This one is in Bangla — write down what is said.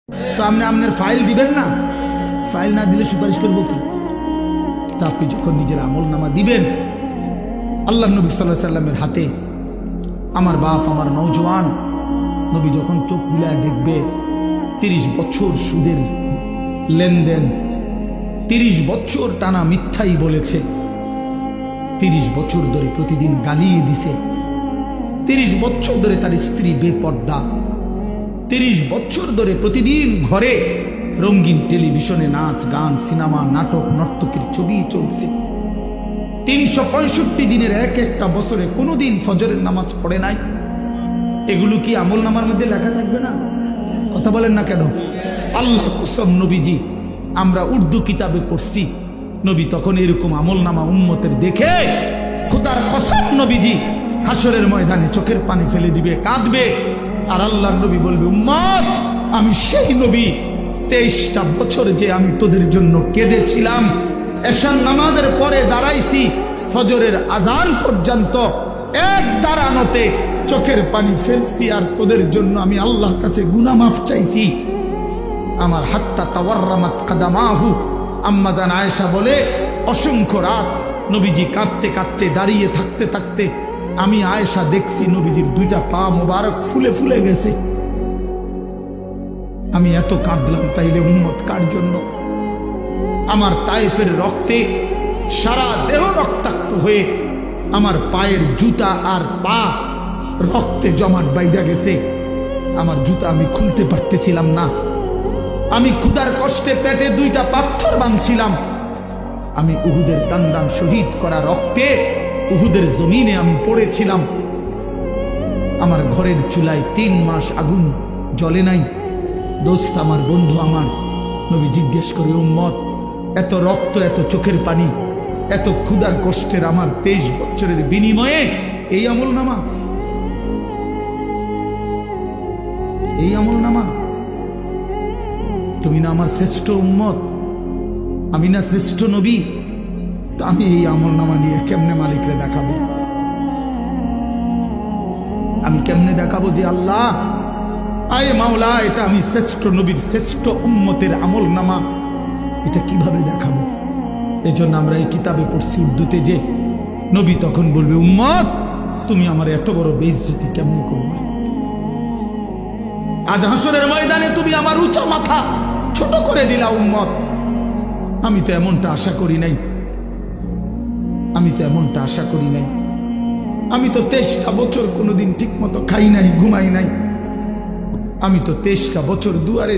তো আপনি আপনার ফাইল দিবেন না, ফাইল না দিলে সুপারিশ করবো কি? তা আপনি যখন নিজের আমল নামা দিবেন, আল্লাহ নবী সাল্লাল্লাহু আলাইহি সাল্লামের হাতে আমার বাপ আমার নওজোয়ান নবী যখন চোখ বুলায় দেখবে 30 বছর সুদের লেনদেন, 30 বছর টানা মিথ্যাই বলেছে, 30 বছর ধরে প্রতিদিন গালিয়ে দিছে, 30 বছর ধরে তার স্ত্রী বেপর্দা, 30 বছর ধরে প্রতিদিন ঘরে রঙিন টেলিভিশনে নাচ গান সিনেমা নাটক নর্তকীর ছবি চলছে, 365 দিনের এক একটা বছরে কোনোদিন ফজরের নামাজ পড়ে নাই। এগুলো কি আমল নামার মধ্যে লেখা থাকবে না? কথা বলেন না কেন? আল্লাহর কসম নবীজি, আমরা উর্দু কিতাবে পড়ছি, নবী তখন এরকম আমল নামা উম্মতের দেখে খোদার কসম নবীজি হাসরের ময়দানে চোখের পানি ফেলে দিবে, কাঁদবে, আর আল্লাহর নবী বলবে, উম্মত আমি সেই নবী, 23টা বছর যে আমি তোদের জন্য কেঁদেছিলাম, এশার নামাজের পরে দাঁড়াইছি ফজরের আজান পর্যন্ত, এক দাঁড়ানোতে চোখের পানি ফেলছি, আর তোদের জন্য আমি আল্লাহর কাছে গুনাহ মাফ চাইছি। আমার হাত্তা তাওয়াররামাত কাদামাহু, আম্মা জান আয়েশা বলে, অসংখ্য রাত নবীজি কাঁদতে কাঁদতে দাঁড়িয়ে থাকতে থাকতে আমি আয়েশা দেখছি নবীজির 2টা পা মোবারক ফুলে ফুলে গেছে। আমি এত কাঁদলাম, তাইলে উম্মত কার জন্য? আমার তায়েফের রক্তে সারা দেহ রক্তাক্ত হয়ে আমার পায়ের জুতা আর পা রক্তে জমাট বাইধা গেছে, আমার জুতা আমি খুলতে পারতেছিলাম না, আমি ক্ষুধার কষ্টে পেটে 2টা পাথর বাঁধছিলাম, আমি উহুদের দান শহীদ করা রক্তে উহুদের জমিনে আমি পড়েছিলাম, আমার ঘরের চুলায় 3 মাস আগুন জ্বলে নাই। দোস্ত আমার, বন্ধু আমার, নবী জিজ্ঞেস করে, উম্মত এত রক্ত, এত চোখের পানি, এত ক্ষুধার কষ্টের আমার 23 বছরের বিনিময়ে এই আমল নামা, এই আমল নামা? তুমি না আমার শ্রেষ্ঠ উম্মত, আমি না শ্রেষ্ঠ নবী? তা আমি এই আমল নামা নিয়ে কেমনে মালিকরে দেখাবো? আমি কেমনে দেখাবো যে আল্লাহ, আয় মাওলা, এটা আমি শ্রেষ্ঠ নবীর শ্রেষ্ঠ উম্মতের আমল নামা, এটা কিভাবে দেখাবো? এজন্য আমরা এই কিতাবে পড়ছি উর্দুতে যে নবী তখন বলবে, উম্মত তুমি আমার এত বড় বেইজ্জতি কেমনে করবে? আজ হাসরের ময়দানে তুমি আমার উঁচা মাথা ছোট করে দিলা উম্মত। আমি তো এমনটা আশা করি নাই, আমি তো এমনটা আশা করি নাই। আমি তো 23টা বছর কোনোদিন ঠিক মতো খাই নাই, ঘুমাই নাই, আমি তো 23টা বছর দুয়ারে